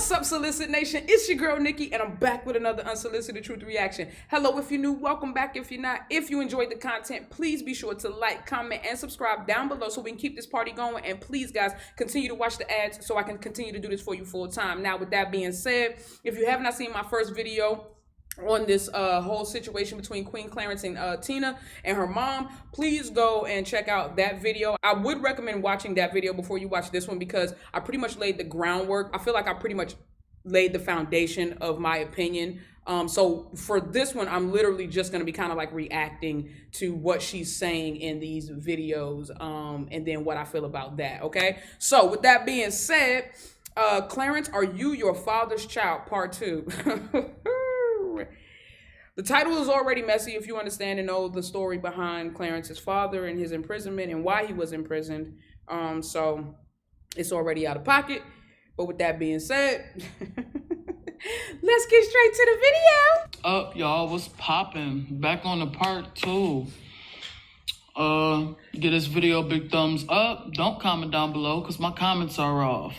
What's up, Solicit Nation? It's your girl, Nikki, and I'm back with another Unsolicited Truth Reaction. Hello, if you're new, welcome back. If you're not, if you enjoyed the content, please be sure to like, comment, and subscribe down below so we can keep this party going. And please, guys, continue to watch the ads so I can continue to do this for you full time. Now, with that being said, if you have not seen my first video on this whole situation between Queen Clarence and Tina and her mom, please go and check out that video. I would recommend watching that video before you watch this one because I pretty much laid the groundwork. I feel like I pretty much laid the foundation of my opinion. So for this one, I'm literally just going to be kind of like reacting to what she's saying in these videos, and then what I feel about that. Okay, so with that being said, Clarence, are you your father's child? Part 2. The title is already messy if you understand and know the story behind Clarence's father and his imprisonment and why he was imprisoned. So it's already out of pocket. But with that being said, let's get straight to the video. Up, y'all, what's popping? Back on the part 2. Get this video a big thumbs up. Don't comment down below because my comments are off.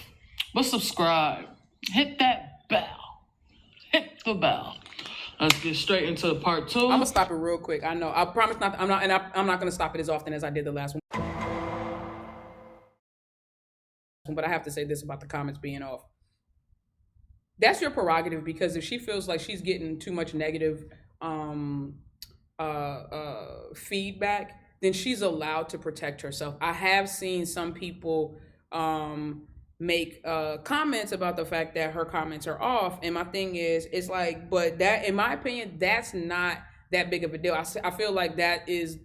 But subscribe. Hit that bell. Hit the bell. Let's get straight into the part 2. I'm gonna stop it real quick. I know. I promise not. I'm not gonna stop it as often as I did the last one. But I have to say this about the comments being off. That's your prerogative, because if she feels like she's getting too much negative feedback, then she's allowed to protect herself. I have seen some people make comments about the fact that her comments are off, and my thing is, it's like, but that, in my opinion, that's not that big of a deal. I feel like that is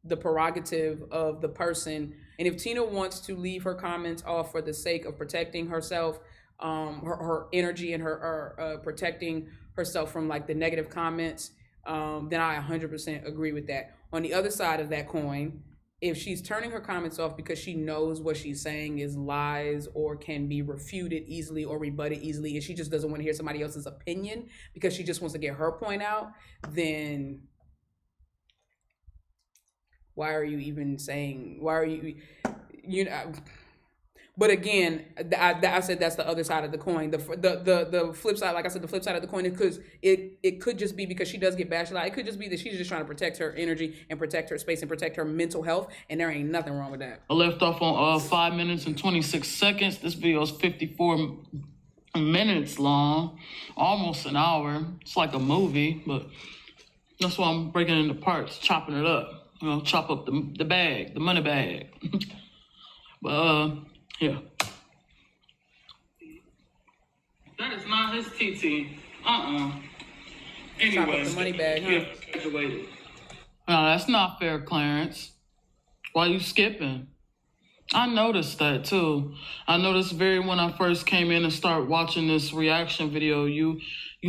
the prerogative of the person, and if Tina wants to leave her comments off for the sake of protecting herself, her energy, and her protecting herself from like the negative comments, then I 100% agree with that. On the other side of that coin, if she's turning her comments off because she knows what she's saying is lies or can be refuted easily or rebutted easily, and she just doesn't want to hear somebody else's opinion because she just wants to get her point out, then why are you even saying, why are you know? But again, I said that's the other side of the coin. The flip side, like I said, the flip side of the coin is because it could just be because she does get bashed a lot. It could just be that she's just trying to protect her energy and protect her space and protect her mental health, and there ain't nothing wrong with that. I left off on 5 minutes and 26 seconds. This video is 54 minutes long, almost an hour. It's like a movie, but that's why I'm breaking it into parts, chopping it up. You know, chop up the bag, the money bag. But yeah. That is not his TT. Anyway. The money bag, huh? Yeah, graduated. No, that's not fair, Clarence. Why you skipping? I noticed that too. I noticed when I first came in and started watching this reaction video, you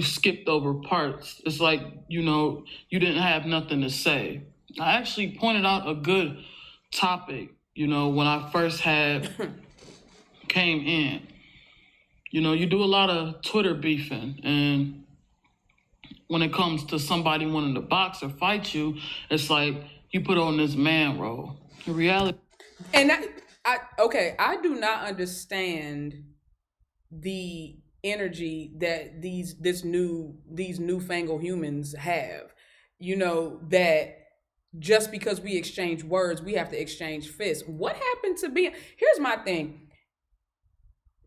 skipped over parts. It's like, you know, you didn't have nothing to say. I actually pointed out a good topic, you know, when I first came in. You know, you do a lot of Twitter beefing, and when it comes to somebody wanting to box or fight you, it's like you put on this man role. In reality, and I do not understand the energy that these newfangled humans have. You know, that just because we exchange words, we have to exchange fists. What happened to being? Here's my thing.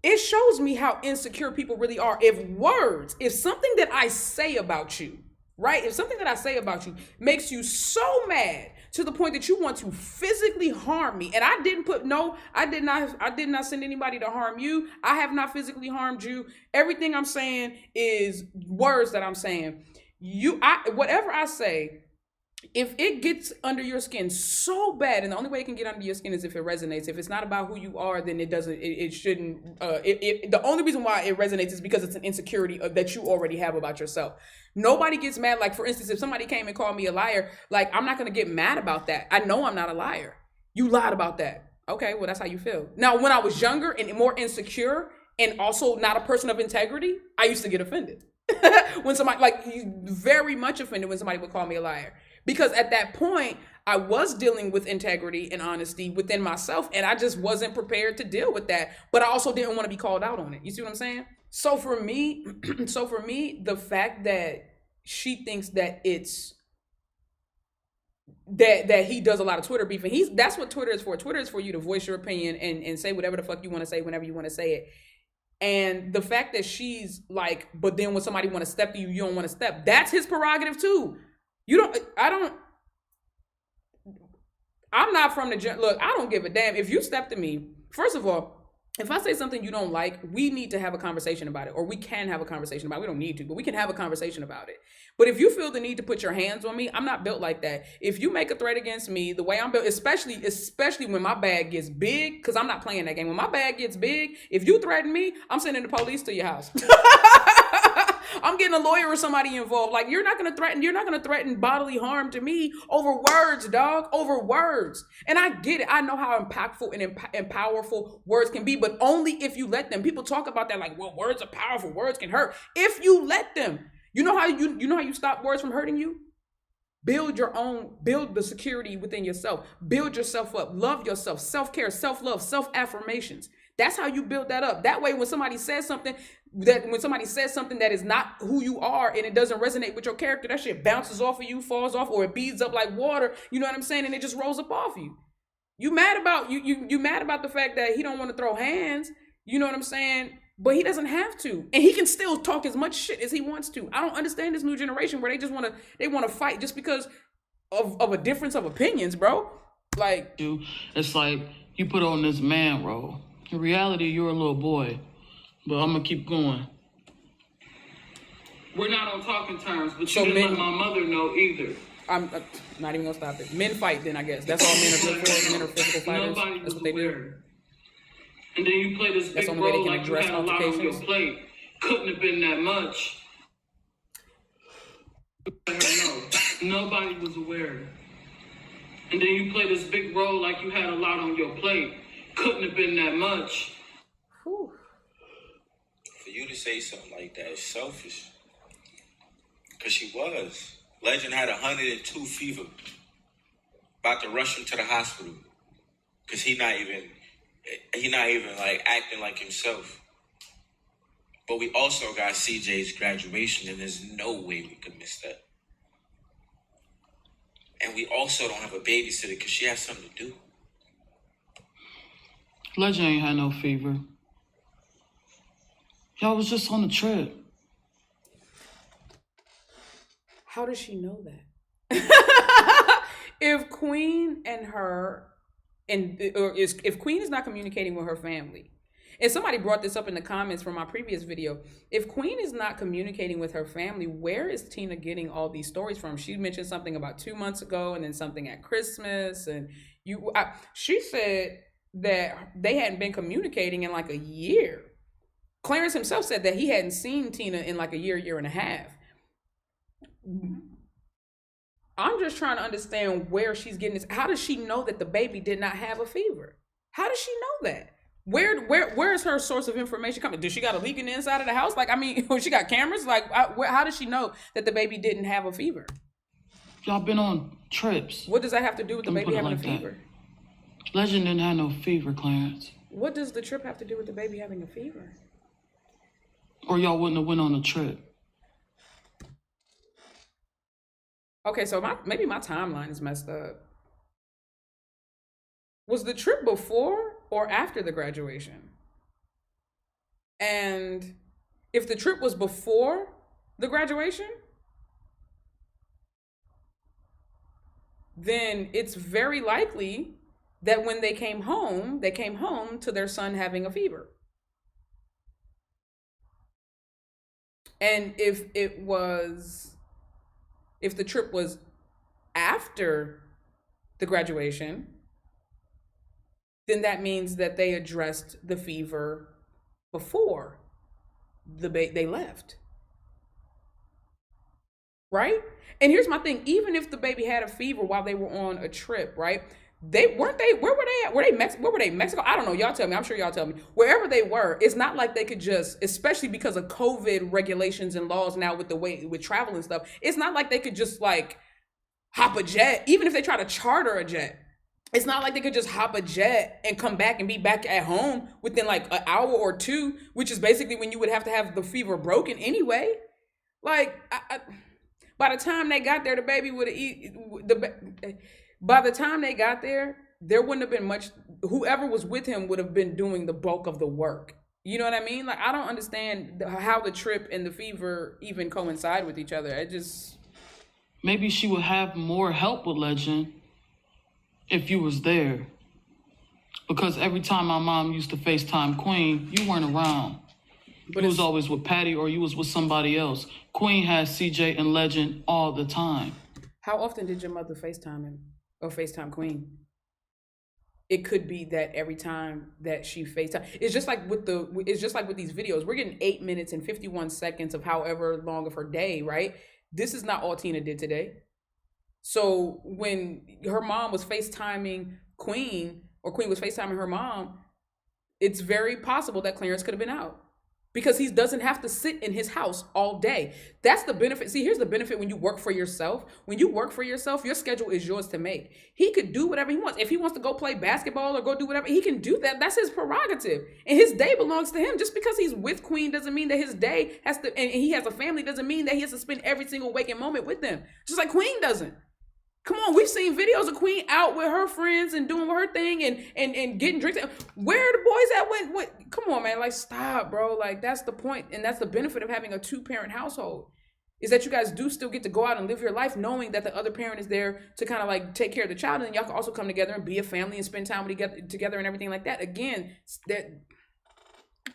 It shows me how insecure people really are. If something that I say about you, right? If something that I say about you makes you so mad to the point that you want to physically harm me, and I did not send anybody to harm you. I have not physically harmed you. Everything I'm saying is words that I'm saying. Whatever I say, if it gets under your skin so bad, and the only way it can get under your skin is if it resonates. If it's not about who you are, then it shouldn't. The only reason why it resonates is because it's an insecurity that you already have about yourself. Nobody gets mad. Like, for instance, if somebody came and called me a liar, like, I'm not going to get mad about that. I know I'm not a liar. You lied about that. Okay, well, that's how you feel. Now, when I was younger and more insecure and also not a person of integrity, I used to get offended. When somebody, like, very much offended when somebody would call me a liar. Because at that point, I was dealing with integrity and honesty within myself, and I just wasn't prepared to deal with that. But I also didn't want to be called out on it. You see what I'm saying? So for me, the fact that she thinks that it's that he does a lot of Twitter beef, and that's what Twitter is for. Twitter is for you to voice your opinion and say whatever the fuck you want to say whenever you want to say it. And the fact that she's like, but then when somebody want to step to you, you don't want to step. That's his prerogative too. You don't. I don't. I'm not from the look. I don't give a damn if you step to me. First of all, if I say something you don't like, we need to have a conversation about it, or we can have a conversation about it. We don't need to, but we can have a conversation about it. But if you feel the need to put your hands on me, I'm not built like that. If you make a threat against me, the way I'm built, especially when my bag gets big, because I'm not playing that game. When my bag gets big, if you threaten me, I'm sending the police to your house. I'm getting a lawyer or somebody involved. Like, you're not gonna threaten bodily harm to me over words, dog. Over words. And I get it. I know how impactful and powerful words can be, but only if you let them. People talk about that like, well, words are powerful, words can hurt. If you let them. You know how you stop words from hurting you? Build the security within yourself. Build yourself up. Love yourself. Self-care, self-love, self-affirmations. That's how you build that up. That way, when somebody says something that is not who you are and it doesn't resonate with your character, that shit bounces off of you, falls off, or it beads up like water. You know what I'm saying? And it just rolls up off you. You mad about the fact that he don't want to throw hands. You know what I'm saying? But he doesn't have to, and he can still talk as much shit as he wants to. I don't understand this new generation where they want to fight just because of a difference of opinions, bro. Like, it's like you put on this man role. In reality, you're a little boy, but I'm gonna keep going. We're not on talking terms, but you didn't let my mother know either. I'm not even gonna stop it. Men fight, then I guess that's all men are good for. Men are physical fighters. That's what they do. And then you play this big role like you had a lot on your plate. Couldn't have been that much. No, nobody was aware. And then you play this big role like you had a lot on your plate. Couldn't have been that much. Whew. For you to say something like that is selfish. Because she was. Legend had 102 fever. About to rush him to the hospital. Because he not even like acting like himself. But we also got CJ's graduation, and there's no way we could miss that. And we also don't have a babysitter because she has something to do. Legend ain't had no fever. Y'all was just on a trip. How does she know that? If Queen and her if Queen is not communicating with her family, and somebody brought this up in the comments from my previous video, if Queen is not communicating with her family, where is Tina getting all these stories from? She mentioned something about 2 months ago, and then something at Christmas, and she said that they hadn't been communicating in like a year. Clarence himself said that he hadn't seen Tina in like a year and a half. I'm just trying to understand where she's getting this. How does she know that the baby did not have a fever? How does she know that? Where is her source of information coming? Does she got a leak in the inside of the house? Like, I mean, she got cameras? Like, how does she know that the baby didn't have a fever? Y'all been on trips. What does that have to do with the baby having a fever? Legend didn't have no fever, Clarence. What does the trip have to do with the baby having a fever? Or y'all wouldn't have went on a trip. Okay, so maybe my timeline is messed up. Was the trip before or after the graduation? And if the trip was before the graduation, then it's very likely that when they came home to their son having a fever. And if the trip was after the graduation, then that means that they addressed the fever before they left. Right? And here's my thing, even if the baby had a fever while they were on a trip, right? Where were they at? Where were they? Mexico? I don't know. Y'all tell me. I'm sure y'all tell me. Wherever they were, it's not like they could just, especially because of COVID regulations and laws now with travel and stuff, it's not like they could just like hop a jet, even if they try to charter a jet. It's not like they could just hop a jet and come back and be back at home within like an hour or two, which is basically when you would have to have the fever broken anyway. Like, by the time they got there, the baby would have by the time they got there, there wouldn't have been much. Whoever was with him would have been doing the bulk of the work. You know what I mean? Like, I don't understand how the trip and the fever even coincide with each other. Maybe she would have more help with Legend if you was there. Because every time my mom used to FaceTime Queen, you weren't around. But you was always with Patty or you was with somebody else. Queen has CJ and Legend all the time. How often did your mother FaceTime him or FaceTime Queen? It could be that every time that she FaceTime, it's just like with these videos. We're getting 8 minutes and 51 seconds of however long of her day, right? This is not all Tina did today. So when her mom was FaceTiming Queen, or Queen was FaceTiming her mom, it's very possible that Clarence could have been out. Because he doesn't have to sit in his house all day. That's the benefit. See, here's the benefit when you work for yourself. When you work for yourself, your schedule is yours to make. He could do whatever he wants. If he wants to go play basketball or go do whatever, he can do that. That's his prerogative. And his day belongs to him. Just because he's with Queen doesn't mean that his day has to, and he has a family, doesn't mean that he has to spend every single waking moment with them. Just like Queen doesn't. Come on, we've seen videos of Queen out with her friends and doing her thing and getting drinks. Where are the boys at? What? Come on, man. Like, stop, bro. Like, that's the point. And that's the benefit of having a 2-parent household, is that you guys do still get to go out and live your life knowing that the other parent is there to kind of like take care of the child. And y'all can also come together and be a family and spend time together and everything like that. Again,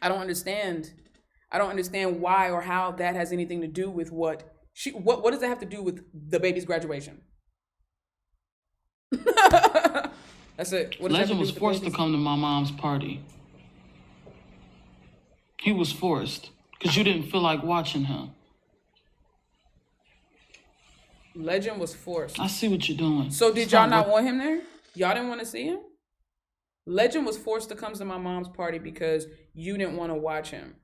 I don't understand. I don't understand why or how that has anything to do with what does that have to do with the baby's graduation? That's it. Legend was forced to come to my mom's party. He was forced because you didn't feel like watching him. Legend was forced. I see what you're doing. So did y'all not want him there? Y'all didn't want to see him? Legend was forced to come to my mom's party because you didn't want to watch him.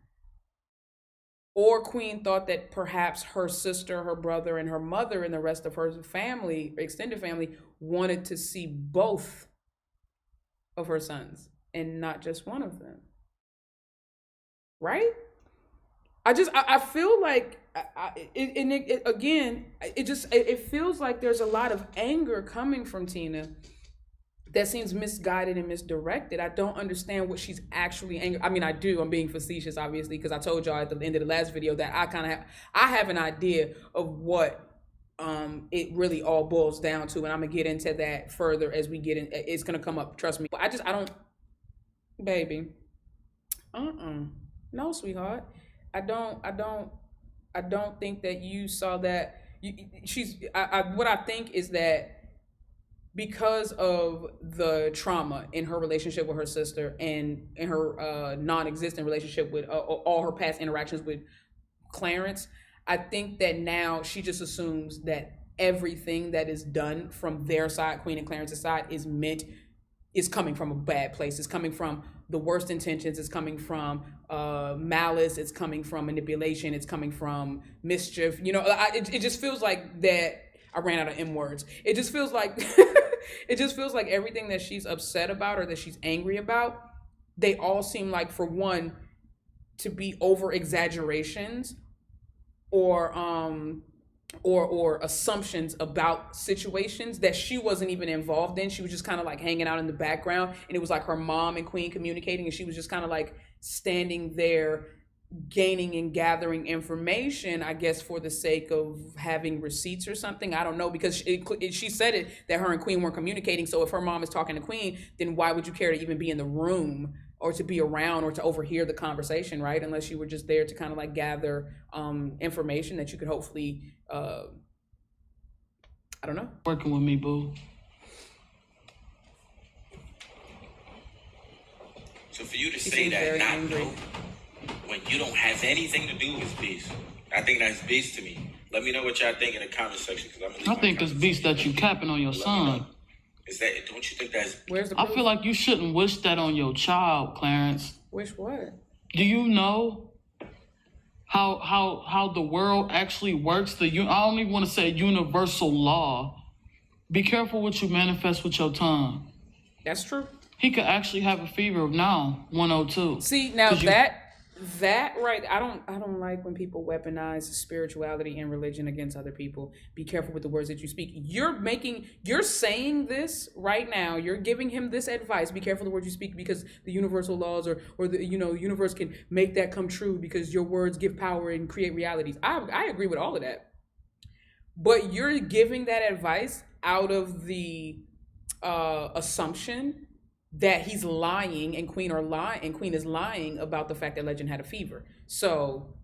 Or Queen thought that perhaps her sister, her brother, and her mother and the rest of her family, extended family, wanted to see both of her sons and not just one of them. Right? I feel like, it feels like there's a lot of anger coming from Tina that seems misguided and misdirected. I don't understand what she's actually angry. I mean, I do. I'm being facetious, obviously, because I told y'all at the end of the last video that I have an idea of what it really all boils down to, and I'm gonna get into that further as we get in. It's gonna come up. Trust me. I don't, baby. No, sweetheart. I don't think that you saw that. What I think is that, because of the trauma in her relationship with her sister and in her non-existent relationship with all her past interactions with Clarence, I think that now she just assumes that everything that is done from their side, Queen and Clarence's side, is coming from a bad place. It's coming from the worst intentions. It's coming from malice. It's coming from manipulation. It's coming from mischief. You know, it just feels like that. I ran out of M words. It just feels like everything that she's upset about or that she's angry about, they all seem like, for one, to be over exaggerations or assumptions about situations that she wasn't even involved in. She was just kind of like hanging out in the background, and it was like her mom and Queen communicating, and she was just kind of like standing there gaining and gathering information, I guess, for the sake of having receipts or something. I don't know, because she said it that her and Queen weren't communicating. So if her mom is talking to Queen, then why would you care to even be in the room or to be around or to overhear the conversation, right? Unless you were just there to kind of like gather information that you could hopefully, I don't know. Working with me, boo. So for you to say that, not angry, when you don't have anything to do with beast, I think that's beast to me. Let me know what y'all think in the comment section. I think it's beast that you capping on your son. Is that? Don't you think that's? Where's the proof? I feel like you shouldn't wish that on your child, Clarence. Wish what? Do you know how the world actually works? I don't even want to say universal law. Be careful what you manifest with your tongue. That's true. He could actually have a fever now, 102. See, now that right, I don't like when people weaponize spirituality and religion against other people. Be careful with the words that you speak. You're saying this right now. You're giving him this advice. Be careful the words you speak, because the universal laws or the universe can make that come true because your words give power and create realities. I agree with all of that. But you're giving that advice out of the assumption that he's lying and Queen is lying about the fact that Legend had a fever. So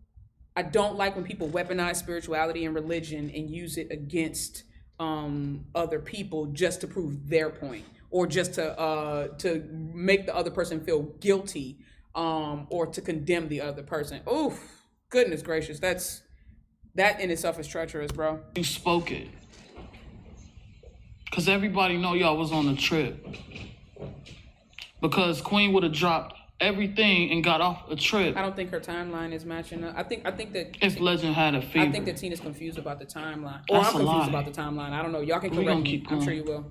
I don't like when people weaponize spirituality and religion and use it against other people just to prove their point, or just to make the other person feel guilty, or to condemn the other person. Oof, goodness gracious, that in itself is treacherous, bro. You spoke it. Because everybody know y'all was on a trip. Because Queen would have dropped everything and got off a trip. I don't think her timeline is matching up. I think that if Legend had a fever. I think that Tina's confused about the timeline. Or I'm confused about the timeline. I don't know. Y'all can correct me. I'm sure you will.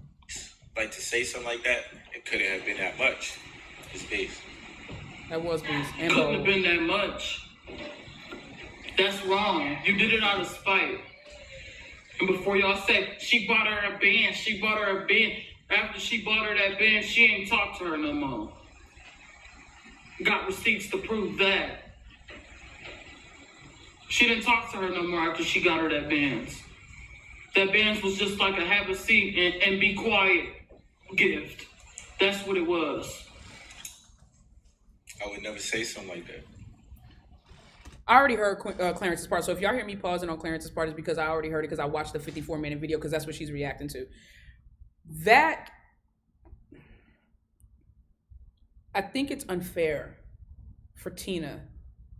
Like, to say something like that, it couldn't have been that much. It's Beast. That was Beast. And couldn't have been that much. That's wrong. You did it out of spite. And before y'all say, she bought her a band, after she bought her that band, she ain't talked to her no more. Got receipts to prove that. She didn't talk to her no more after she got her that bands. That bands was just like a have a seat and be quiet gift. That's what it was. I would never say something like that. I already heard Clarence's part. So if y'all hear me pausing on Clarence's part, it's because I already heard it, because I watched the 54-minute video, because that's what she's reacting to. That, I think it's unfair for Tina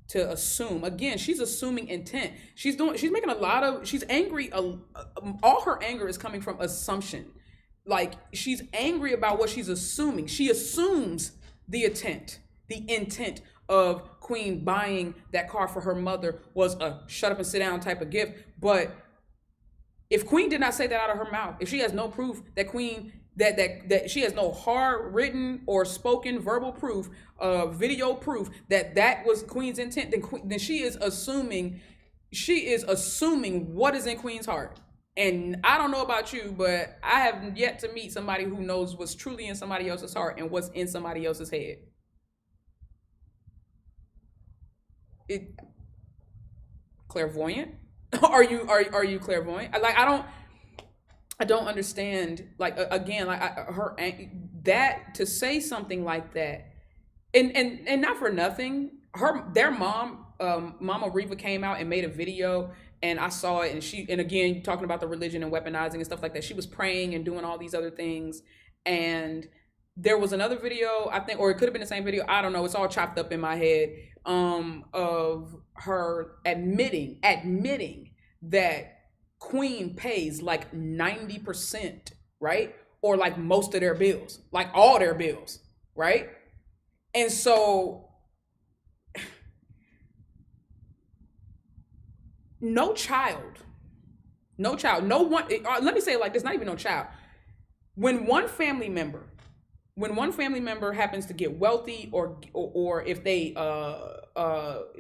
to assume. Again, she's assuming intent. She's making she's angry. All her anger is coming from assumption. Like, she's angry about what she's assuming. She assumes the intent of Queen buying that car for her mother was a shut up and sit down type of gift. But if Queen did not say that out of her mouth, if she has no proof that Queen, that she has no hard written or spoken verbal proof, video proof that was Queen's intent, then she is assuming what is in Queen's heart. And I don't know about you, but I have yet to meet somebody who knows what's truly in somebody else's heart and what's in somebody else's head. Clairvoyant? Are you clairvoyant? I don't understand. Like, again, like that, to say something like that, and not for nothing. Their mom, Mama Reva, came out and made a video, and I saw it, and again, talking about the religion and weaponizing and stuff like that. She was praying and doing all these other things, and there was another video, I think, or it could have been the same video. I don't know. It's all chopped up in my head. Of her admitting that Queen pays like 90%, right? Or like most of their bills, like all their bills, right? And so no one, let me say it like this, not even no child. When one family member happens to get wealthy, or if they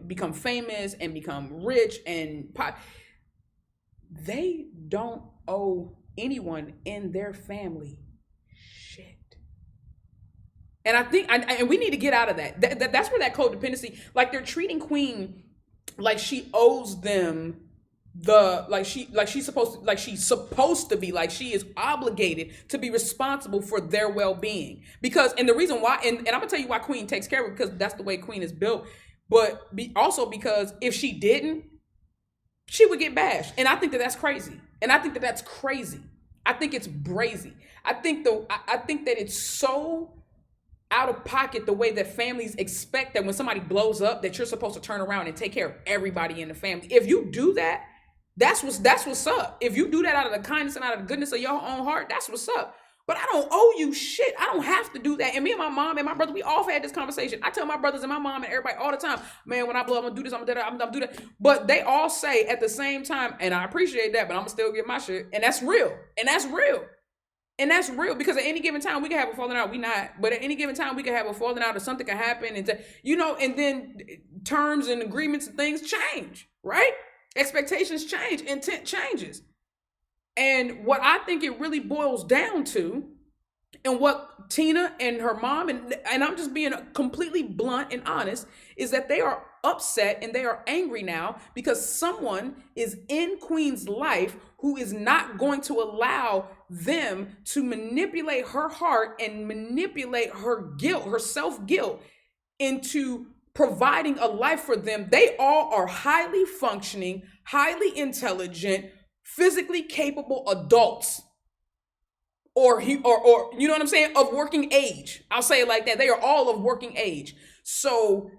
become famous and become rich and they don't owe anyone in their family shit. And I think, and we need to get out of that. That's where that codependency, like, they're treating Queen like she owes them she's supposed to be, like she is obligated to be responsible for their well-being. Because, and the reason why, and I'm gonna tell you why Queen takes care of it, because that's the way Queen is built, but also because if she didn't, she would get bashed. And I think that's crazy. I think it's brazy. I think that it's so out of pocket, the way that families expect that when somebody blows up, that you're supposed to turn around and take care of everybody in the family. If you do that, that's what's up. If you do that out of the kindness and out of the goodness of your own heart, that's what's up. But I don't owe you shit. I don't have to do that. And me and my mom and my brother, we all had this conversation. I tell my brothers and my mom and everybody all the time, man, when I blow up, I'm gonna do this, I'm gonna do that. But they all say at the same time, and I appreciate that, but I'm gonna still get my shit. And that's real. And that's real, because at any given time we can have a falling out. We not, but at any given time we can have a falling out, or something can happen, and and then terms and agreements and things change, right? Expectations change, intent changes. And what I think it really boils down to, and what Tina and her mom, and I'm just being completely blunt and honest, is that they are upset and they are angry now because someone is in Queen's life who is not going to allow them to manipulate her heart and manipulate her guilt, her self-guilt, into providing a life for them. They all are highly functioning, highly intelligent, physically capable adults, or you know what I'm saying, of working age. I'll say it like that. They are all of working age. So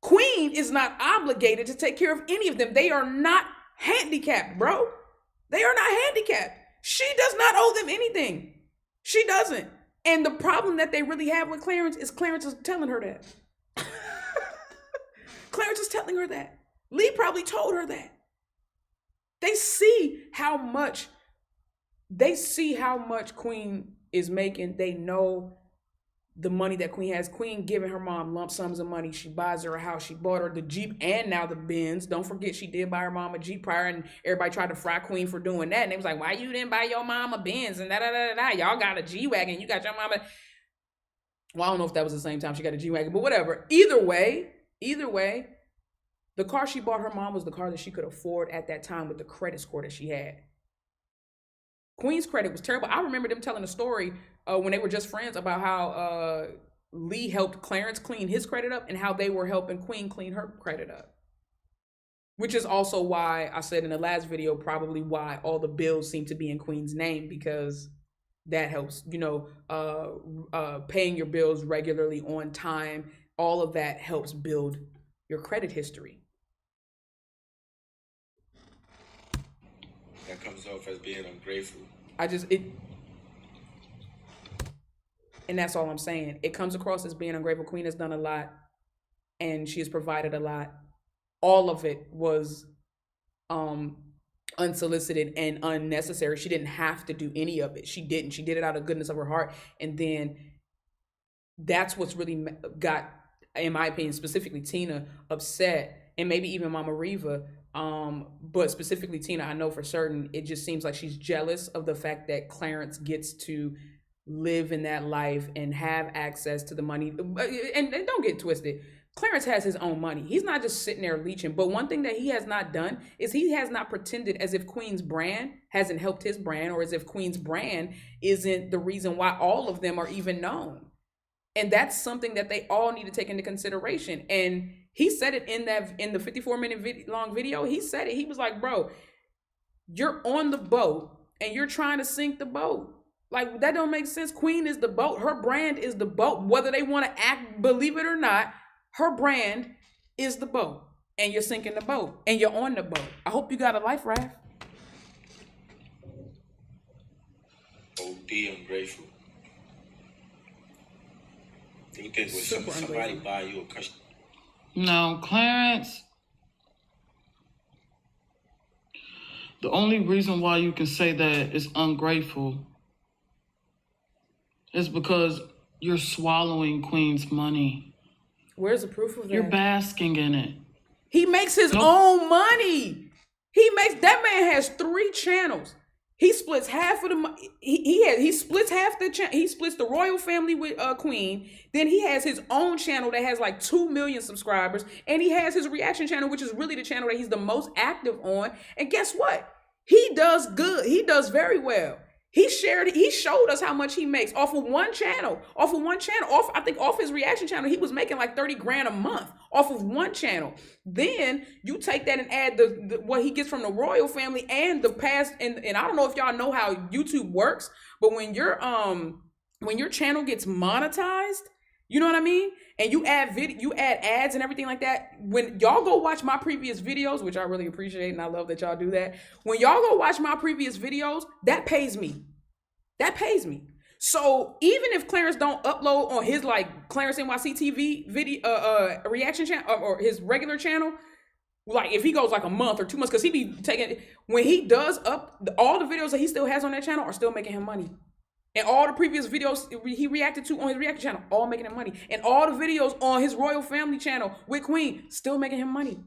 Queen is not obligated to take care of any of them. They are not handicapped, bro. They are not handicapped. She does not owe them anything. She doesn't. And the problem that they really have with Clarence is Clarence is telling her that. Clarence is telling her that. Lee probably told her that. They see how much Queen is making. They know the money that Queen has. Queen giving her mom lump sums of money. She buys her a house. She bought her the Jeep and now the Benz. Don't forget, she did buy her mom a Jeep prior, and everybody tried to fry Queen for doing that. And they was like, why you didn't buy your mom a Benz? And da-da-da-da-da. Y'all got a G-Wagon. You got your mama. Well, I don't know if that was the same time she got a G-Wagon, but whatever. Either way, the car she bought her mom was the car that she could afford at that time with the credit score that she had. Queen's credit was terrible. I remember them telling a story when they were just friends about how Lee helped Clarence clean his credit up and how they were helping Queen clean her credit up. Which is also why I said in the last video, probably why all the bills seem to be in Queen's name, because that helps, paying your bills regularly on time. All of that helps build your credit history. That comes off as being ungrateful. And that's all I'm saying. It comes across as being ungrateful. Queen has done a lot and she has provided a lot. All of it was unsolicited and unnecessary. She didn't have to do any of it. She didn't. She did it out of goodness of her heart. And then that's what's really got, in my opinion, specifically Tina, upset, and maybe even Mama Reva. But specifically Tina, I know for certain, it just seems like she's jealous of the fact that Clarence gets to live in that life and have access to the money. And don't get twisted. Clarence has his own money. He's not just sitting there leeching. But one thing that he has not done is he has not pretended as if Queen's brand hasn't helped his brand, or as if Queen's brand isn't the reason why all of them are even known. And that's something that they all need to take into consideration. And he said it in the 54-minute long video. He said it. He was like, bro, you're on the boat and you're trying to sink the boat. Like, that don't make sense. Queen is the boat. Her brand is the boat. Whether they want to believe it or not, her brand is the boat. And you're sinking the boat. And you're on the boat. I hope you got a life raft. OD ungrateful. You think when somebody buy you a custom? No, Clarence. The only reason why you can say that is ungrateful is because you're swallowing Queen's money. Where's the proof of that? You're basking in it. He makes his own money. That man has 3 channels. He splits half of the money. He splits half the channel. He splits the royal family with Queen. Then he has his own channel that has like 2 million subscribers, and he has his reaction channel, which is really the channel that he's the most active on. And guess what? He does good. He does very well. He showed us how much he makes off of one channel. I think off his reaction channel, he was making like 30 grand a month off of one channel. Then you take that and add the what he gets from the royal family and the past. And I don't know if y'all know how YouTube works, but when your channel gets monetized, you know what I mean? And you add ads and everything like that. When y'all go watch my previous videos, which I really appreciate and I love that y'all do that. When y'all go watch my previous videos, that pays me. So even if Clarence don't upload on his like Clarence NYC TV video reaction channel or his regular channel, like if he goes like a month or 2 months, because he be taking, when he does up all the videos that he still has on that channel are still making him money. And all the previous videos he reacted to on his reaction channel, all making him money. And all the videos on his royal family channel with Queen, still making him money.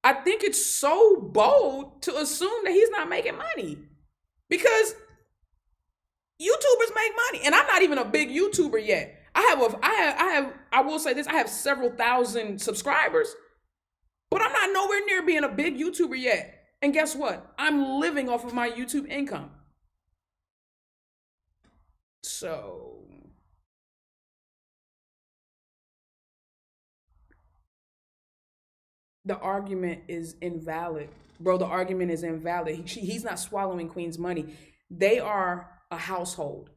I think it's so bold to assume that he's not making money, because YouTubers make money, and I'm not even a big YouTuber yet. I will say this: I have several thousand subscribers, but I'm not nowhere near being a big YouTuber yet. And guess what? I'm living off of my YouTube income. So the argument is invalid, bro. The argument is invalid. He's not swallowing Queen's money. They are a household.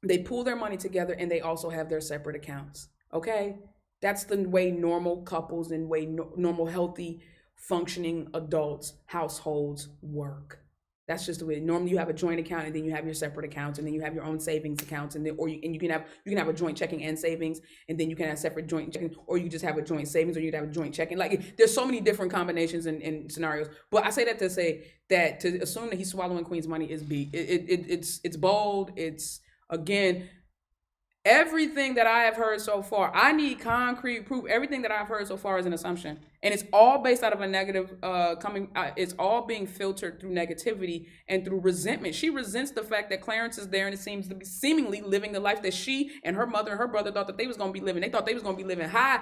They pool their money together, and they also have their separate accounts. Okay, that's the way normal couples and normal healthy functioning adults households work. That's just the way. Normally, you have a joint account, and then you have your separate accounts, and then you have your own savings accounts, and then you can have a joint checking and savings, and then you can have separate joint checking, or you just have a joint savings, or you can have a joint checking. Like, there's so many different combinations and scenarios. But I say that to say that to assume that he's swallowing Queen's money is it's bold. It's, again, everything that I have heard so far, I need concrete proof. Everything that I've heard so far is an assumption, and it's all based out of a negative it's all being filtered through negativity and through resentment. She resents the fact that Clarence is there, and it seems to be seemingly living the life that she and her mother and her brother thought that they was going to be living. They thought they was going to be living high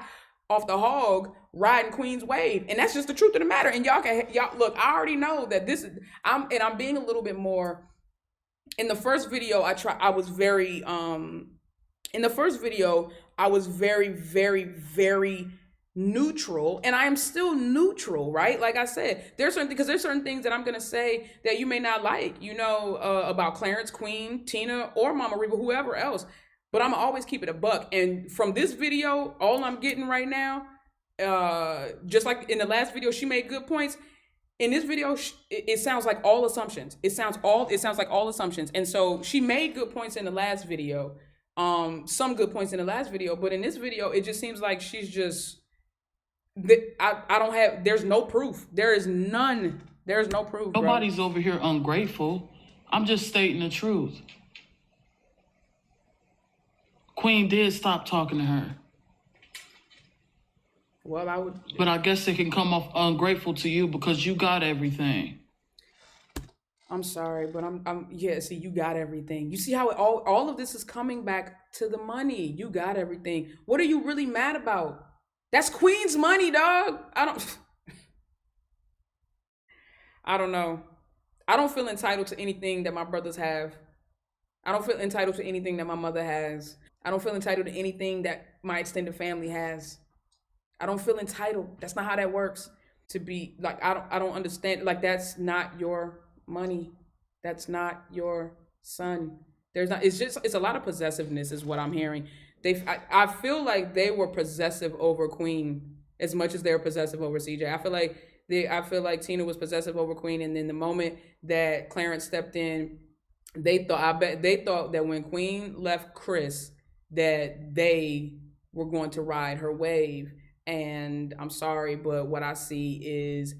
off the hog, riding Queen's wave, and that's just the truth of the matter. And y'all look. I already know that this is. I'm being a little bit more. In the first video, I was very very, very, very neutral, and I am still neutral, right? Like I said, there's certain things that I'm gonna say that you may not like, about Clarence, Queen, Tina, or Mama Reba, whoever else. But I'm always keep it a buck. And from this video, all I'm getting right now, just like in the last video, she made good points. In this video, it sounds like all assumptions. It sounds like all assumptions. And so she made good points in the last video, some good points in the last video, but in this video, it just seems like she's just, there's no proof. There's no proof. Nobody's over here ungrateful. I'm just stating the truth. Queen did stop talking to her. Well, but I guess it can come off ungrateful to you because you got everything. I'm sorry, but see, you got everything. You see how all of this is coming back to the money. You got everything. What are you really mad about? That's Queen's money, dog. I don't know. I don't feel entitled to anything that my brothers have. I don't feel entitled to anything that my mother has. I don't feel entitled to anything that my extended family has. I don't feel entitled. That's not how that works. To be like, I don't understand. Like, that's not your money. That's not your son. It's a lot of possessiveness is what I'm hearing. I feel like they were possessive over Queen as much as they were possessive over CJ. I feel like Tina was possessive over Queen, and then the moment that Clarence stepped in, they thought that when Queen left Chris, that they were going to ride her wave. And I'm sorry, but what I see is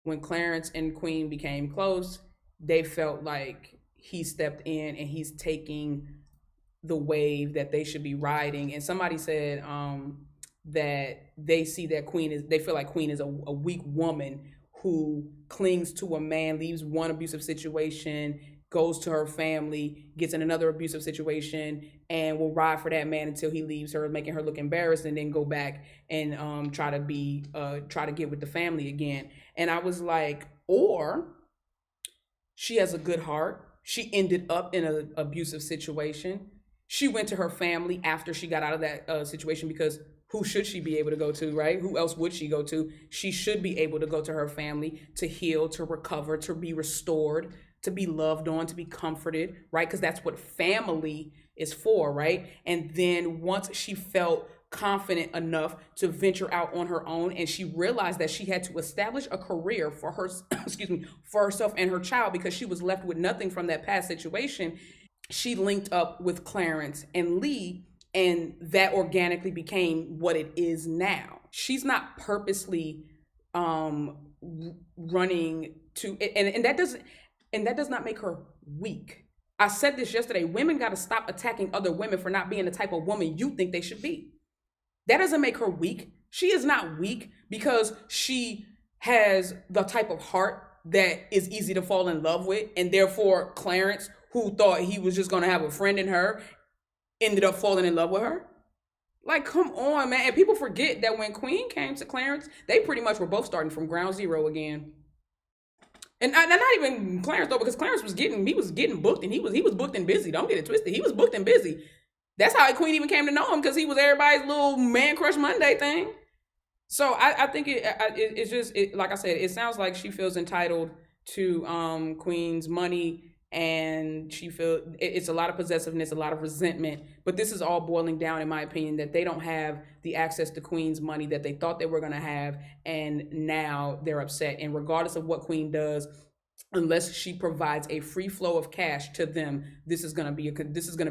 when Clarence and Queen became close, they felt like he stepped in and he's taking the wave that they should be riding. And somebody said that they see that they feel like Queen is a weak woman who clings to a man, leaves one abusive situation, goes to her family, gets in another abusive situation, and will ride for that man until he leaves her, making her look embarrassed, and then go back and try to get with the family again. And I was like, or she has a good heart. She ended up in an abusive situation. She went to her family after she got out of that situation, because who should she be able to go to, right? Who else would she go to? She should be able to go to her family to heal, to recover, to be restored, to be loved on, to be comforted, right? Because that's what family is for, right? And then once she felt confident enough to venture out on her own, and she realized that she had to establish a career for her, for herself and her child, because she was left with nothing from that past situation, she linked up with Clarence and Lee, and that organically became what it is now. She's not purposely running to, and that does not make her weak. I said this yesterday. Women got to stop attacking other women for not being the type of woman you think they should be. That doesn't make her weak. She is not weak because she has the type of heart that is easy to fall in love with. And therefore, Clarence, who thought he was just going to have a friend in her, ended up falling in love with her. Like, come on, man. And people forget that when Queen came to Clarence, they pretty much were both starting from ground zero again. And not even Clarence though, because Clarence was getting booked, and he was booked and busy. Don't get it twisted. He was booked and busy. That's how Queen even came to know him, because he was everybody's little man crush Monday thing. So I think it's just like I said, it sounds like she feels entitled to Queen's money, and she feels it's a lot of possessiveness, a lot of resentment. But this is all boiling down, in my opinion, that they don't have the access to Queen's money that they thought they were going to have, and now they're upset. And regardless of what Queen does, unless she provides a free flow of cash to them, this is going to be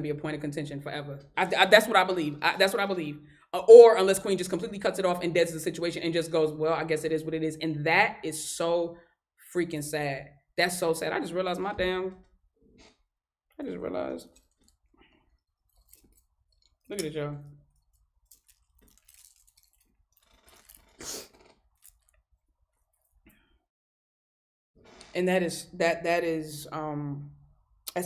a point of contention forever. That's what I believe. That's what I believe. Or unless Queen just completely cuts it off and deads the situation and just goes, well, I guess it is what it is. And that is so freaking sad. That's so sad. I just realized. Look at it, y'all. And that's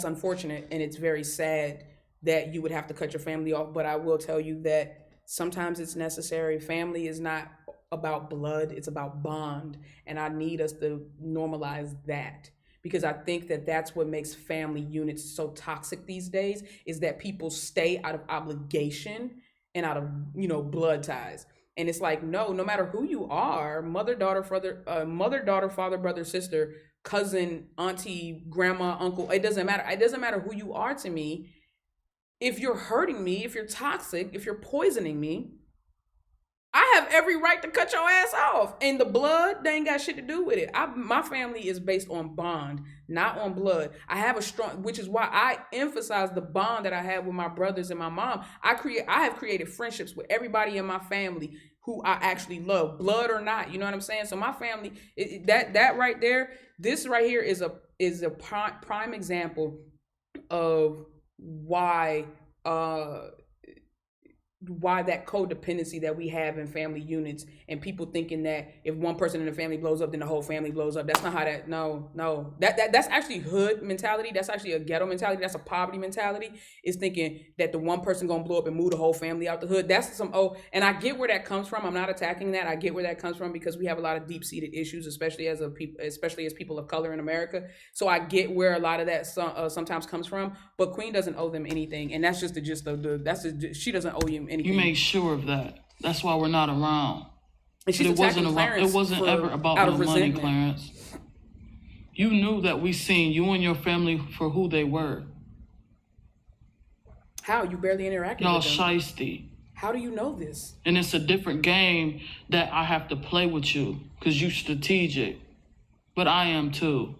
unfortunate, and it's very sad that you would have to cut your family off. But I will tell you that sometimes it's necessary. Family is not about blood, it's about bond. And I need us to normalize that, because I think that that's what makes family units so toxic these days, is that people stay out of obligation and out of, blood ties. And it's like, no matter who you are, mother, daughter, father, brother, sister, cousin, auntie, grandma, uncle, it doesn't matter. It doesn't matter who you are to me. If you're hurting me, if you're toxic, if you're poisoning me, I have every right to cut your ass off. And the blood, they ain't got shit to do with it. My family is based on bond, not on blood. I have a strong, which is why I emphasize the bond that I have with my brothers and my mom. I have created friendships with everybody in my family who I actually love, blood or not. You know what I'm saying? So my family, that right there, this right here is a prime example of why that codependency that we have in family units, and people thinking that if one person in the family blows up, then the whole family blows up. That's not how that, no. That's actually hood mentality. That's actually a ghetto mentality. That's a poverty mentality, is thinking that the one person gonna blow up and move the whole family out the hood. That's and I get where that comes from. I'm not attacking that. I get where that comes from, because we have a lot of deep-seated issues, especially as people of color in America. So I get where a lot of that sometimes comes from, but Queen doesn't owe them anything. And that's just the gist of she doesn't owe you anything. You make sure of that. That's why we're not around. And she's attacking Clarence. It wasn't ever about the money, Clarence. You knew that we seen you and your family for who they were. How? You barely interacted Y'all with them. shiesty. How do you know this? And it's a different game that I have to play with you, because you strategic. But I am too.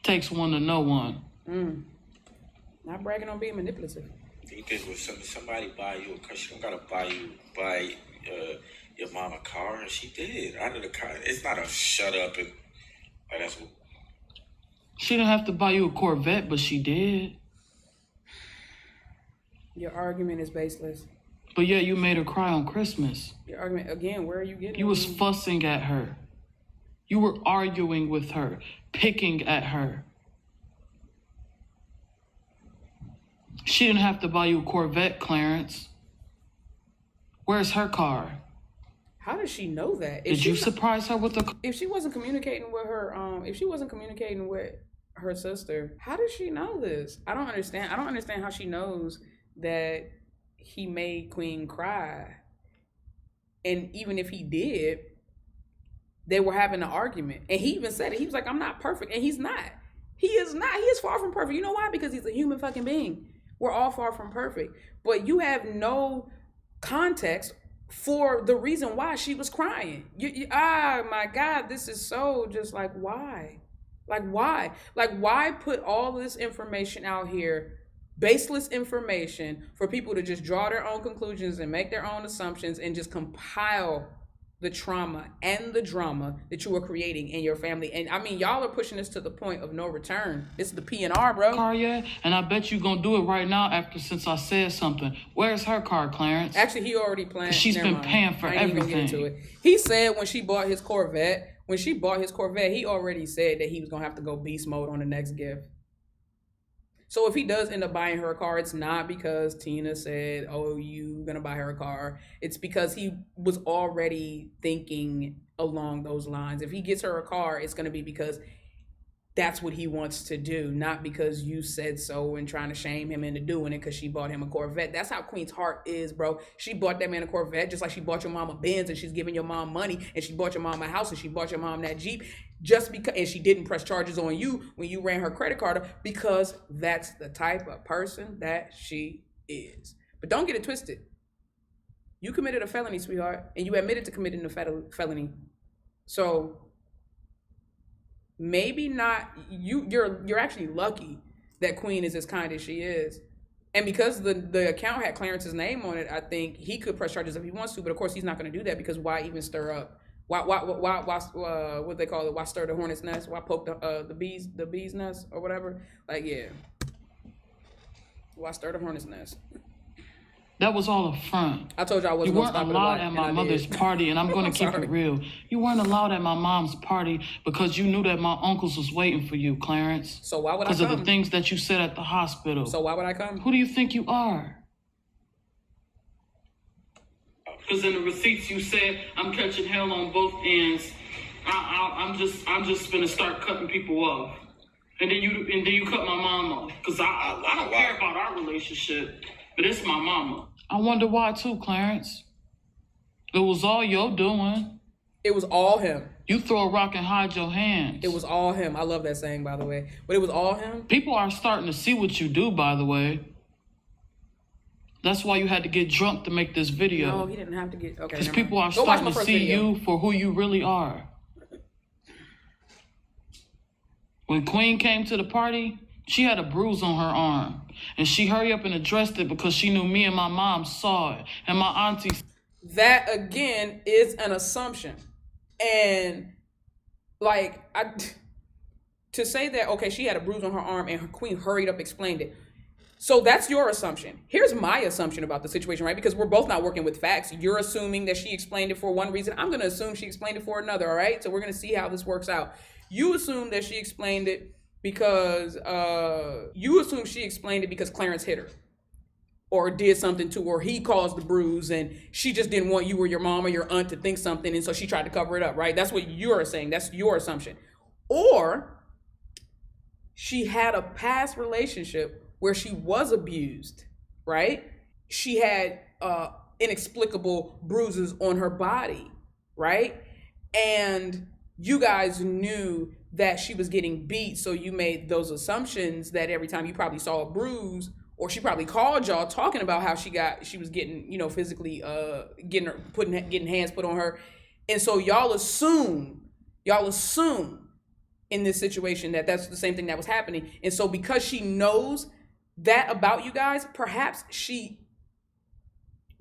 Takes one to know one. Not bragging on being manipulative. You think when somebody buy you a car, she don't gotta buy your mom a car, and she did. Out of the car, it's not a shut up and that's what. She didn't have to buy you a Corvette, but she did. Your argument is baseless. But yeah, you made her cry on Christmas. Your argument, again, where are you getting? You was fussing at her. You were arguing with her, picking at her. She didn't have to buy you a Corvette, Clarence. Where's her car? How does she know that? Did you surprise her with a car? If she wasn't communicating with her sister, how does she know this? I don't understand. I don't understand how she knows that he made Queen cry. And even if he did, they were having an argument. And he even said it. He was like, I'm not perfect. And he's not. He is not. He is far from perfect. You know why? Because he's a human fucking being. We're all far from perfect. But you have no context for the reason why she was crying. My God, this is so just like, why? Like, why? Like, why put all this information out here, baseless information, for people to just draw their own conclusions and make their own assumptions and just compile the trauma and the drama that you are creating in your family. And I mean, y'all are pushing this to the point of no return. It's the PNR, bro. Car yet? And I bet you gonna do it right now since I said something. Where's her car, Clarence? Actually, he already planned. She's been paying for everything. He said when she bought his Corvette, he already said that he was gonna have to go beast mode on the next gift. So if he does end up buying her a car, it's not because Tina said, oh, you gonna buy her a car. It's because he was already thinking along those lines. If he gets her a car, it's gonna be because that's what he wants to do, not because you said so and trying to shame him into doing it because she bought him a Corvette. That's how Queen's heart is, bro. She bought that man a Corvette just like she bought your mom a Benz, and she's giving your mom money, and she bought your mom a house, and she bought your mom that Jeep just because, and she didn't press charges on you when you ran her credit card up, because that's the type of person that she is. But don't get it twisted. You committed a felony, sweetheart, and you admitted to committing a felony. So maybe not, you're actually lucky that Queen is as kind as she is. And because the account had Clarence's name on it, I think he could press charges if he wants to, but of course he's not going to do that, because why even stir up? Why what they call it? Why stir the hornet's nest? Why poke the bee's nest or whatever? Like, yeah. Why stir the hornet's nest? That was all a front. I told you I wasn't. You weren't allowed at my mother's party, and I'm going to keep it real. You weren't allowed at my mom's party because you knew that my uncles was waiting for you, Clarence. So why would I come? Because of the things that you said at the hospital. So why would I come? Who do you think you are? Because in the receipts you said I'm catching hell on both ends. I'm just gonna start cutting people off, and then you cut my mom off. Because I don't care about our relationship, but it's my mama. I wonder why too, Clarence. It was all your doing. It was all him. You throw a rock and hide your hands. It was all him. I love that saying, by the way. But it was all him. People are starting to see what you do, by the way. That's why you had to get drunk to make this video. No, he didn't have to get... Okay, because people are starting to see you for who you really are. When Queen came to the party, she had a bruise on her arm. And she hurried up and addressed it because she knew me and my mom saw it. And my auntie... That, again, is an assumption. And, like, to say that, okay, she had a bruise on her arm and her Queen hurried up, explained it. So that's your assumption. Here's my assumption about the situation, right? Because we're both not working with facts. You're assuming that she explained it for one reason. I'm going to assume she explained it for another, all right? So we're going to see how this works out. You assume that she explained it because Clarence hit her or did something to her, or he caused the bruise and she just didn't want you or your mom or your aunt to think something, and so she tried to cover it up, right? That's what you're saying. That's your assumption. Or she had a past relationship where she was abused, right? She had inexplicable bruises on her body, right? And you guys knew that she was getting beat, so you made those assumptions that every time you probably saw a bruise, or she probably called y'all talking about how she was getting, you know, physically getting hands put on her. And so y'all assume in this situation that that's the same thing that was happening. And so because she knows that about you guys, perhaps she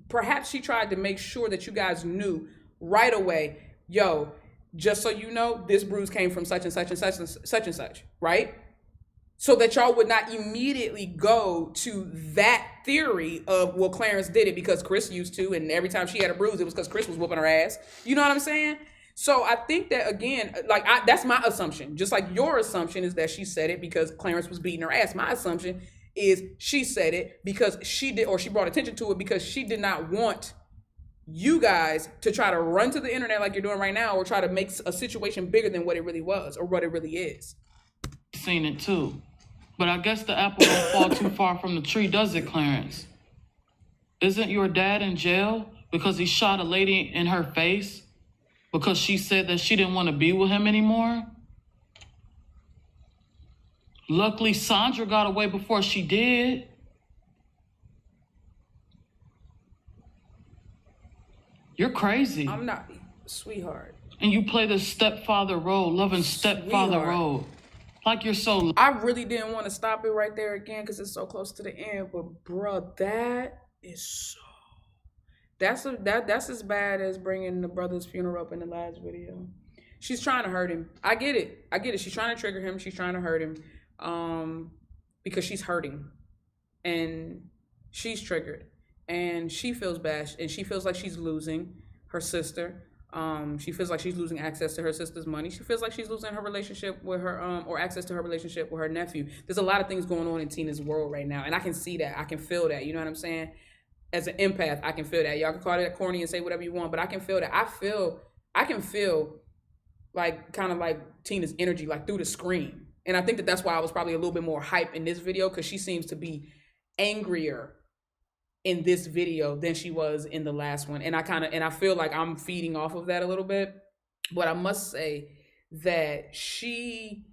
tried to make sure that you guys knew right away, yo, just so you know, this bruise came from such and such and such and such and such, right? So that y'all would not immediately go to that theory of, well, Clarence did it because Chris used to, and every time she had a bruise, it was because Chris was whooping her ass. You know what I'm saying? So I think that, again, that's my assumption. Just like your assumption is that she said it because Clarence was beating her ass. My assumption is she said it because she did, or she brought attention to it because she did not want you guys to try to run to the internet like you're doing right now, or try to make a situation bigger than what it really was or what it really is. Seen it too. But I guess the apple don't fall too far from the tree, does it, Clarence? Isn't your dad in jail because he shot a lady in her face because she said that she didn't want to be with him anymore? Luckily, Sandra got away before she did. You're crazy. I'm not, sweetheart. And you play the stepfather role, loving stepfather role. Like you're so... I really didn't want to stop it right there again because it's so close to the end. But, bruh, that That's as bad as bringing the brother's funeral up in the last video. She's trying to hurt him. I get it. She's trying to trigger him. She's trying to hurt him, because she's hurting, and she's triggered, and she feels bad, and she feels like she's losing her sister. She feels like she's losing access to her sister's money. She feels like she's losing her relationship with her, or access to her relationship with her nephew. There's a lot of things going on in Tina's world right now, and I can see that. I can feel that. You know what I'm saying? As an empath, I can feel that. Y'all can call it corny and say whatever you want, but I can feel that. I can feel like kind of like Tina's energy, like through the screen. And I think that that's why I was probably a little bit more hype in this video, because she seems to be angrier in this video than she was in the last one. And I feel like I'm feeding off of that a little bit. But I must say that she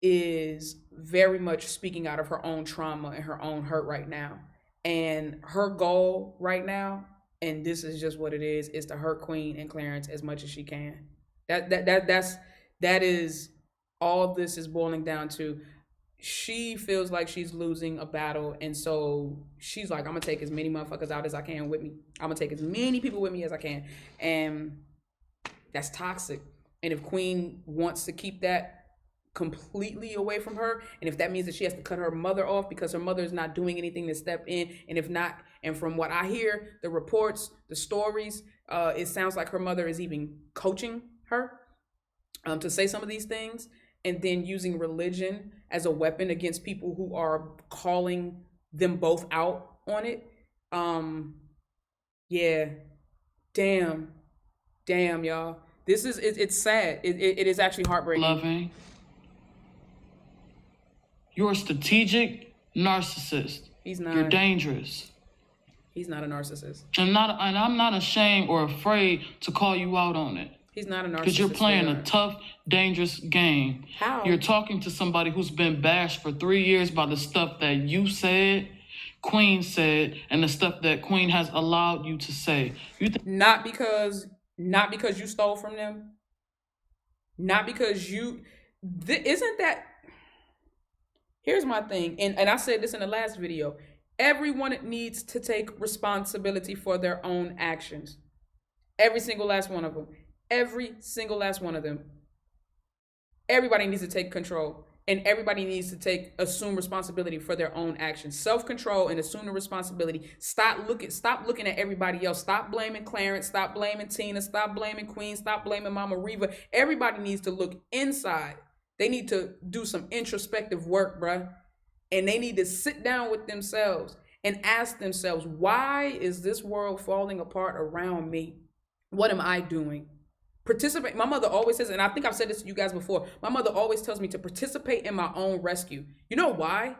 is very much speaking out of her own trauma and her own hurt right now. And her goal right now, and this is just what it is to hurt Queen and Clarence as much as she can. That is all this is boiling down to. She feels like she's losing a battle, and so she's like, I'm gonna take as many motherfuckers out as I can with me. I'm gonna take as many people with me as I can. And that's toxic. And if Queen wants to keep that completely away from her, and if that means that she has to cut her mother off because her mother is not doing anything to step in, and if not, and from what I hear, the reports, the stories, it sounds like her mother is even coaching her to say some of these things, and then using religion as a weapon against people who are calling them both out on it. Yeah, damn, y'all. This is it's sad. It is actually heartbreaking. Loving. You're a strategic narcissist. He's not. You're dangerous. He's not a narcissist. And I'm not ashamed or afraid to call you out on it. He's not a narcissist. Because you're playing a tough, dangerous game. How? You're talking to somebody who's been bashed for 3 years by the stuff that you said, Queen said, and the stuff that Queen has allowed you to say. Not because you stole from them. Not because you... Isn't that... Here's my thing, and I said this in the last video. Everyone needs to take responsibility for their own actions. Every single last one of them. Every single last one of them. Everybody needs to take control, and everybody needs to assume responsibility for their own actions. Self-control and assume the responsibility. Stop looking at everybody else. Stop blaming Clarence. Stop blaming Tina. Stop blaming Queen. Stop blaming Mama Reva. Everybody needs to look inside. They need to do some introspective work, bruh. And they need to sit down with themselves and ask themselves, why is this world falling apart around me? What am I doing? Participate. My mother always says, and I think I've said this to you guys before, my mother always tells me to participate in my own rescue. You know why?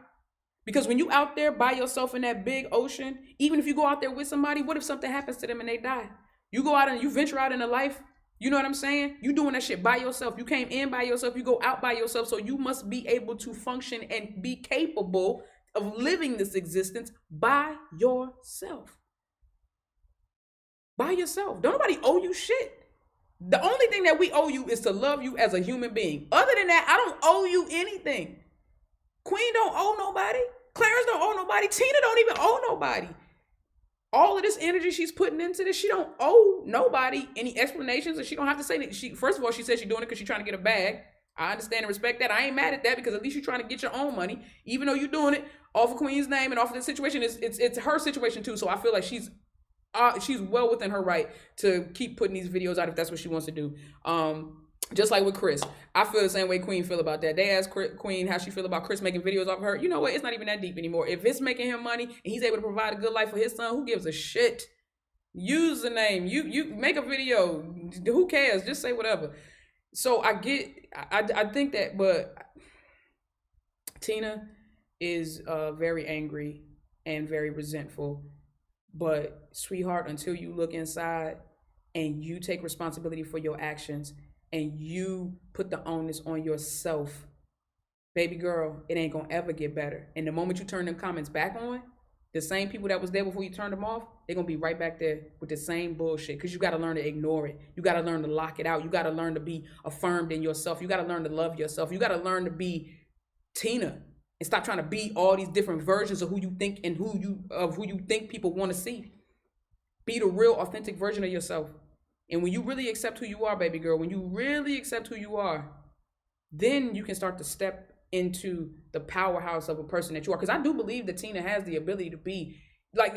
Because when you out there by yourself in that big ocean, even if you go out there with somebody, what if something happens to them and they die? You go out and you venture out into life. You know what I'm saying? You doing that shit by yourself. You came in by yourself. You go out by yourself. So you must be able to function and be capable of living this existence by yourself. By yourself. Don't nobody owe you shit. The only thing that we owe you is to love you as a human being. Other than that, I don't owe you anything. Queen don't owe nobody. Clarence don't owe nobody. Tina don't even owe nobody. All of this energy she's putting into this, she don't owe nobody any explanations, and she don't have to say that. First of all, she says she's doing it because she's trying to get a bag. I understand and respect that. I ain't mad at that, because at least you're trying to get your own money, even though you're doing it off of Queen's name and off of the situation. It's her situation too. So I feel like she's well within her right to keep putting these videos out if that's what she wants to do. Just like with Chris, I feel the same way Queen feel about that. They asked Queen how she feel about Chris making videos off of her. You know what? It's not even that deep anymore. If it's making him money and he's able to provide a good life for his son, who gives a shit? Use the name. You make a video. Who cares? Just say whatever. So I think that, but Tina is very angry and very resentful. But sweetheart, until you look inside and you take responsibility for your actions and you put the onus on yourself, baby girl, it ain't gonna ever get better. And the moment you turn them comments back on, the same people that was there before you turned them off, they're gonna be right back there with the same bullshit. Because you gotta learn to ignore it. You gotta learn to lock it out. You gotta learn to be affirmed in yourself. You gotta learn to love yourself. You gotta learn to be Tina and stop trying to be all these different versions of who you think and who you think people want to see. Be the real authentic version of yourself. And when you really accept who you are, baby girl, when you really accept who you are, then you can start to step into the powerhouse of a person that you are. Because I do believe that Tina has the ability to be like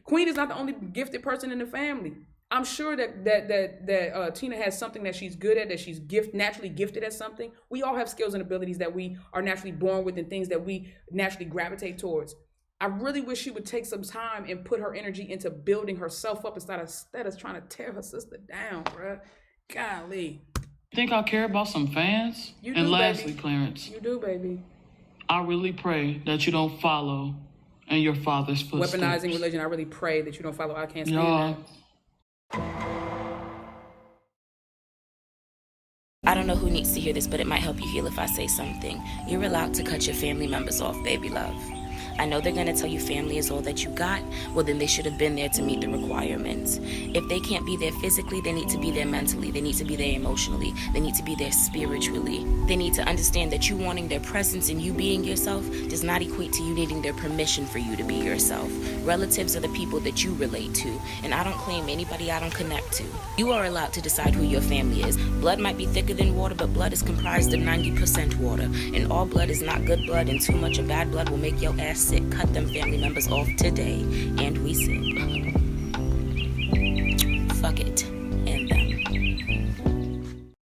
Queen is not the only gifted person in the family. I'm sure that Tina has something that she's good at, that she's naturally gifted at something. We all have skills and abilities that we are naturally born with and things that we naturally gravitate towards. I really wish she would take some time and put her energy into building herself up instead of trying to tear her sister down, bruh. Golly. Think I care about some fans? You do, and lastly, baby. Clarence. You do, baby. I really pray that you don't follow in your father's footsteps. Weaponizing religion. I really pray that you don't follow. I can't stand that. I don't know who needs to hear this, but it might help you heal if I say something. You're allowed to cut your family members off, baby love. I know they're gonna tell you family is all that you got. Well, then they should have been there to meet the requirements. If they can't be there physically, they need to be there mentally. They need to be there emotionally. They need to be there spiritually. They need to understand that you wanting their presence and you being yourself does not equate to you needing their permission for you to be yourself. Relatives are the people that you relate to, and I don't claim anybody I don't connect to. You are allowed to decide who your family is. Blood might be thicker than water, but blood is comprised of 90% water, and all blood is not good blood, and too much of bad blood will make your ass sick. Cut them family members off today, and we sing. Fuck it.